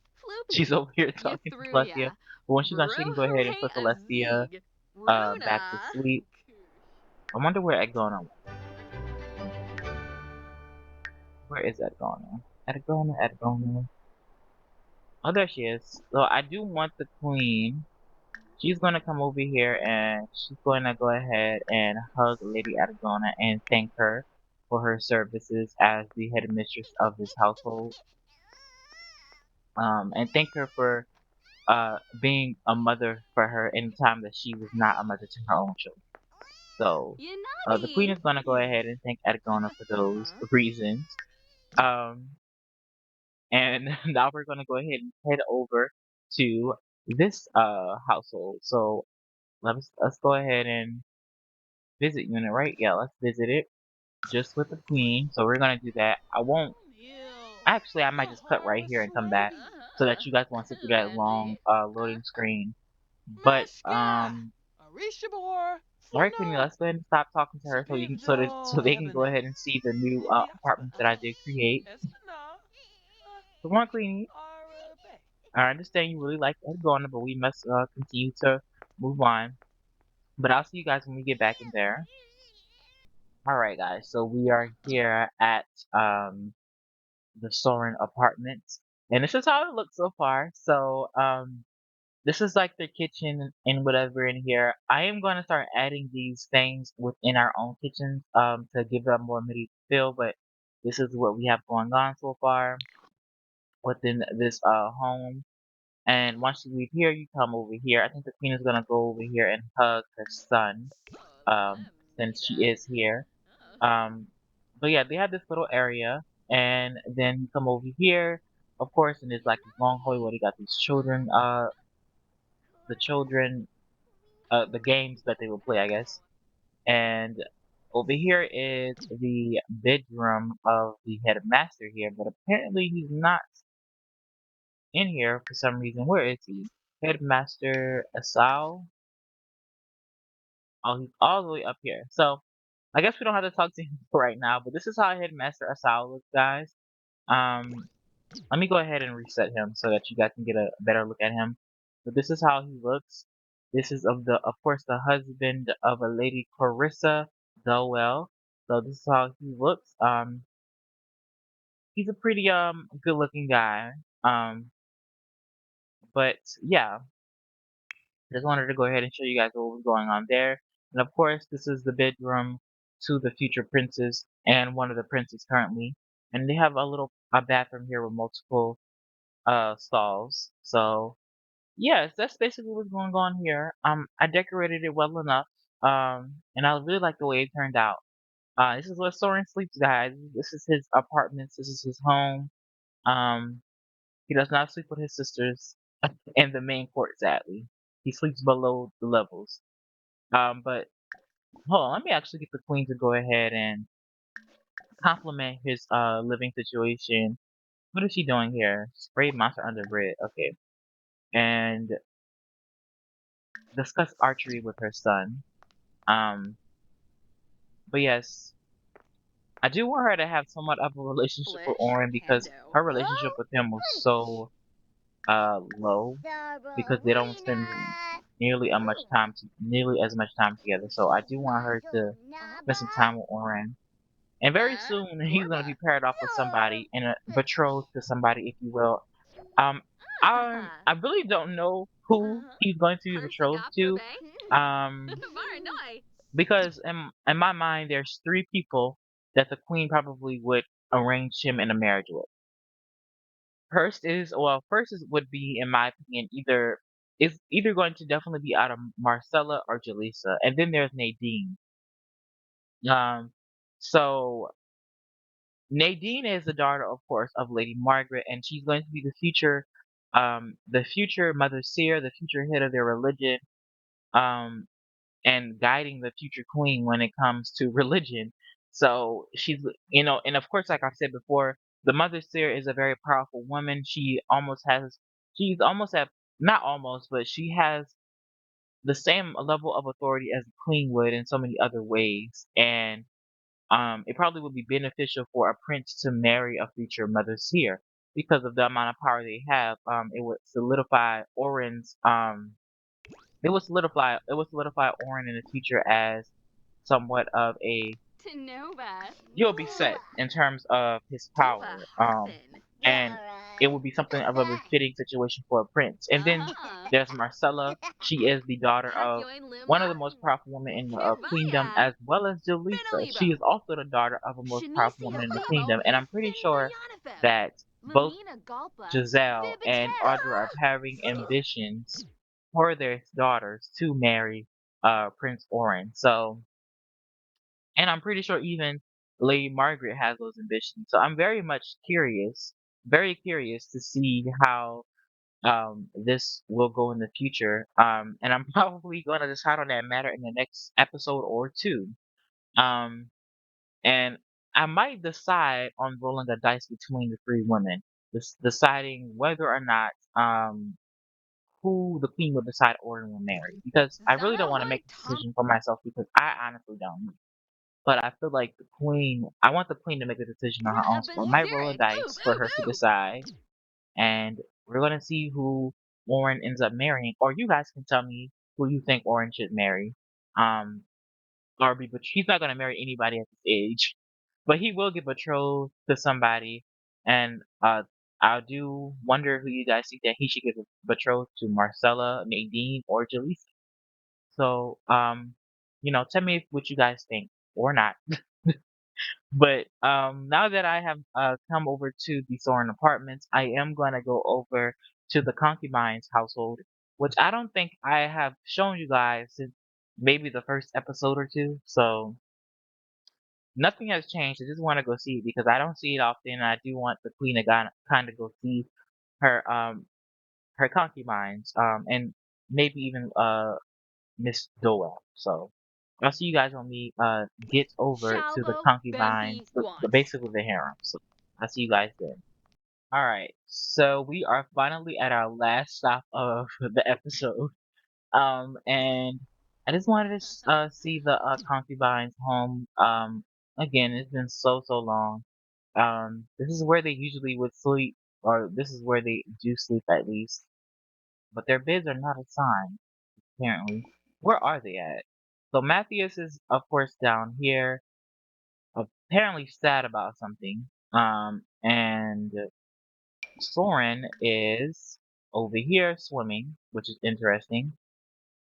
She's Floopy. over here You talking to threw Celestia, ya. but when she's done, she can go ahead and Bruhe put Celestia azig. back to Runa. sleep. I wonder where Agona went. Where is Agona? Agona. Oh, there she is. So I do want the queen. She's gonna come over here and she's gonna go ahead and hug Lady Argona and thank her for her services as the headmistress of this household. And thank her for being a mother for her in time that she was not a mother to her own children. So the queen Yanadi. is gonna go ahead and thank Argona for those reasons. Um, and now we're gonna go ahead and head over to this household. So let's go ahead and visit unit, right? Yeah, let's visit it just with the queen. So we're gonna do that. I won't Ew. actually I might The just cut right here harvest and come back lady. so that you guys won't sit through that long Lady. loading screen. But Mashka. Arishabor. alright, Queenie, Funo. let's go ahead and stop talking to her so you can so Spivdo they can go ebony. ahead and see the new Indiata. apartments that I did create. Espana. Come on, Queenie. Arabe. I understand you really like Edgarna, but we must continue to move on. But I'll see you guys when we get back in there. Alright guys, so we are here at the Soren apartments. And this is how it looks so far. So this is like the kitchen and whatever in here. I am gonna start adding these things within our own kitchens to give them more medieval feel, but this is what we have going on so far within this home. And once you leave here, you come over here. I think the queen is gonna go over here and hug her son, Oh, um, since she lamida. is here. Oh. Um, but yeah, they have this little area, and then you come over here, of course, and there's like this long hallway where they got these children, the children, the games that they will play, I guess. And over here is the bedroom of the headmaster here, but apparently he's not in here for some reason. Where is he? Headmaster Asao? Oh, he's all the way up here. So I guess we don't have to talk to him right now, but this is how Headmaster Asao looks, guys. Um, Let me go ahead and reset him so that you guys can get a better look at him. But this is how he looks. This is of course, the husband of a lady Clarissa Dowell. So this is how he looks. He's a pretty good looking guy. Um, but yeah, just wanted to go ahead and show you guys what was going on there. And of course, this is the bedroom to the future princess and one of the princes currently. And they have a bathroom here with multiple stalls. So yes, that's basically what's going on here. I decorated it well enough. And I really like the way it turned out. This is where Soren sleeps, guys. This is his apartment. This is his home. Um, he does not sleep with his sisters in the main court, sadly. He sleeps below the levels. But hold on, let me actually get the queen to go ahead and compliment his living situation. What is she doing here? Spray monster under bread. Okay. And discuss archery with her son. Um, but yes, I do want her to have somewhat of a relationship with Flish, Oren because Hendo. her relationship with him was so low because they don't spend nearly as much time together. So I do want her to spend some time with Oren. And very soon he's gonna be Gorba. paired off with somebody and betrothed to somebody, if you will. Um, I really don't know who he's going to be betrothed to. Harsagaptrabe. Um, Maranoi. because in my mind, there's three people that the queen probably would arrange him in a marriage with. Would be, in my opinion, either going to definitely be out of Marcella or Jaleesa, and then there's Nadine. Um, so Nadine is the daughter, of course, of Lady Margaret, and she's going to be the future Mother Seer, the future head of their religion, um, and guiding the future queen when it comes to religion. So and of course, like I said before, the Mother Seer is a very powerful woman. She's almost at, not almost, but she has the same level of authority as the queen would in so many other ways. And it probably would be beneficial for a prince to marry a future Mother Seer because of the amount of power they have. It would solidify Orin in the future as somewhat of a Tanova. you'll be set in terms of his Tuva power. Harpin. And it would be something of a befitting situation for a prince. And then Ah. there's Marcella. She is the daughter of Hapioin one Luma. of the most powerful women in the kingdom, Kirvaya. as well as Jaleesa. She is Benalibo. also the daughter of a most powerful Shanisi woman in the Hafimo. kingdom. And I'm pretty Fini sure Mayanafem. that both Lamina Galpa. Giselle and Vivitel. Audra are having ambitions for their daughters to marry Prince Orin. So, and I'm pretty sure even Lady Margaret has those ambitions. So I'm very curious to see how this will go in the future. And I'm probably going to decide on that matter in the next episode or two. Um, and I might decide on rolling the dice between the three women, deciding whether or not who the queen will decide Orin will marry. Because I really don't want to Zanahoi make the Tom. decision for myself because I honestly don't know. But I feel like I want the queen to make the decision on her own. So I might roll a Zirik. dice for her to decide, and we're gonna see who Oren ends up marrying. Or you guys can tell me who you think Oren should marry. Um, but he's not gonna marry anybody at this age, but he will get betrothed to somebody. And I do wonder who you guys think that he should get betrothed to: Marcella, Nadine, or Jaleesa. So tell me what you guys think or not. But now that I have come over to the Soren Apartments, I am going to go over to the Concubines household, which I don't think I have shown you guys since maybe the first episode or two. So nothing has changed. I just want to go see it because I don't see it often. And I do want the Queen to kind of go see her her concubines and maybe even Miss Doel. So I'll see you guys when we get over to the Shallow concubines, Bambi Guans. basically the harem. So I'll see you guys then. All right, so we are finally at our last stop of the episode. And I just wanted to see the concubines home. Again, it's been so long. This is where they usually would sleep, or this is where they do sleep at least. But their beds are not assigned apparently. Where are they at? So Matthias is, of course, down here, apparently sad about something. And Soren is over here swimming, which is interesting.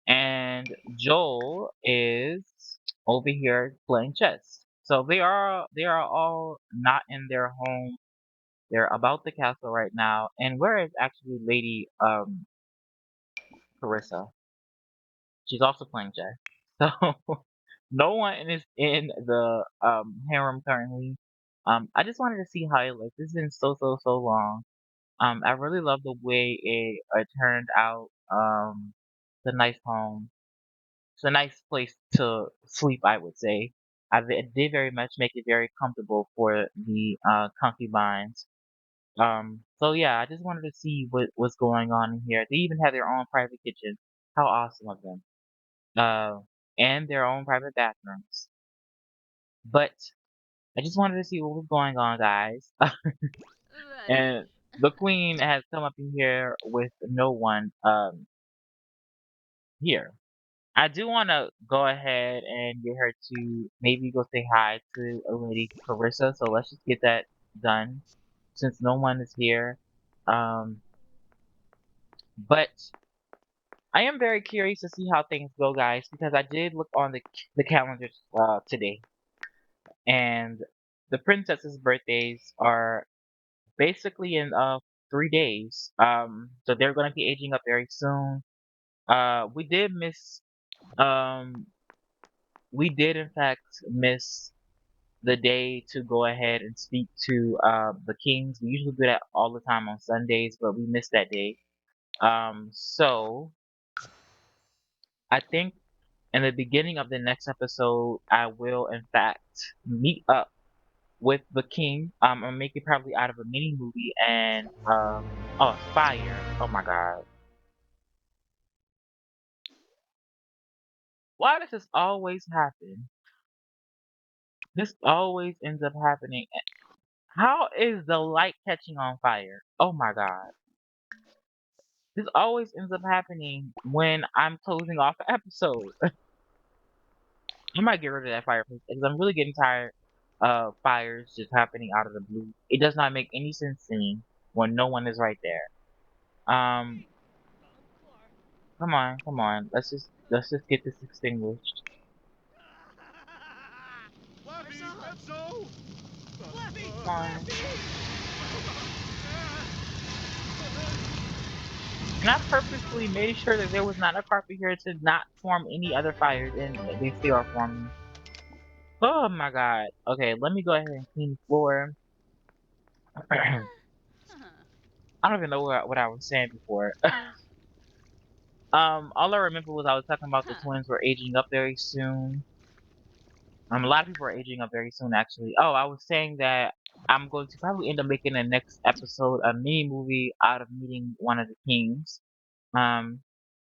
And Joel is over here playing chess. So they are all not in their home. They're about the castle right now. And where is actually Lady Carissa. She's also playing Jay. So no one is in the harem currently. I just wanted to see how it looks. It's been so long. I really love the way it turned out. It's a nice home. It's a nice place to sleep, I would say. It did very much make it very comfortable for the concubines. So yeah, I just wanted to see what's going on in here. They even have their own private kitchen. How awesome of them. Uh, and their own private bathrooms. But I just wanted to see what was going on, guys. Ready. And the queen has come up in here with no one here. I do want to go ahead and get her to maybe go say hi to a lady Carissa. So let's just get that done since no one is here. Um, but I am very curious to see how things go, guys, because I did look on the calendar today, and the princess's birthdays are basically in 3 days. So they're gonna be aging up very soon. We did miss um we did in fact miss the day to go ahead and speak to the kings. We usually do that all the time on Sundays, but we missed that day. So I think in the beginning of the next episode, I will in fact meet up with the king. I'll make it probably out of a mini movie and oh, fire. Oh my god. Why does this always happen? This always ends up happening. How is the light catching on fire? Oh my god. This always ends up happening when I'm closing off an episode. I might get rid of that fireplace because I'm really getting tired of fires just happening out of the blue. It does not make any sense to me when no one is right there. Um, come on, come on. Let's just get this extinguished. Fluffy, Pepso! Fluffy! Come on. Fluffy! And I purposely made sure that there was not a carpet here to not form any other fires, and they still are forming. Oh my god. Okay, let me go ahead and clean the floor. I Huh. don't even know what I was saying before. All I remember was I was talking about the Huh. twins were aging up very soon. A lot of people are aging up very soon, actually. Oh, I was saying that I'm going to probably end up making the next episode a mini movie out of meeting one of the kings. Um,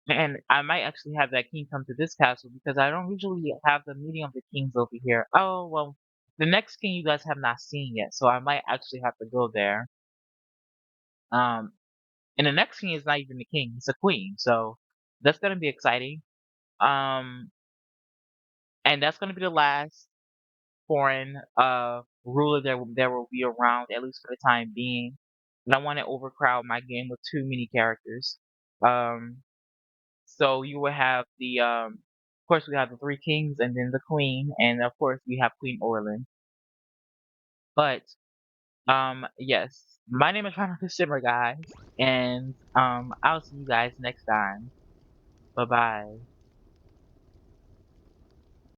and I might actually have that king come to this castle because I don't usually have the meeting of the kings over here. Oh, well, the next king you guys have not seen yet, so I might actually have to go there. Um, and the next king is not even the king; it's a queen. So that's gonna be exciting. Um, and that's gonna be the last foreign ruler that will be around at least for the time being. And I want to overcrowd my game with too many characters. Um, so you will have of course we have the three kings and then the queen, and of course we have Queen Orlin. But yes, my name is Ronald the Simmer, guys, and I'll see you guys next time. Bye bye.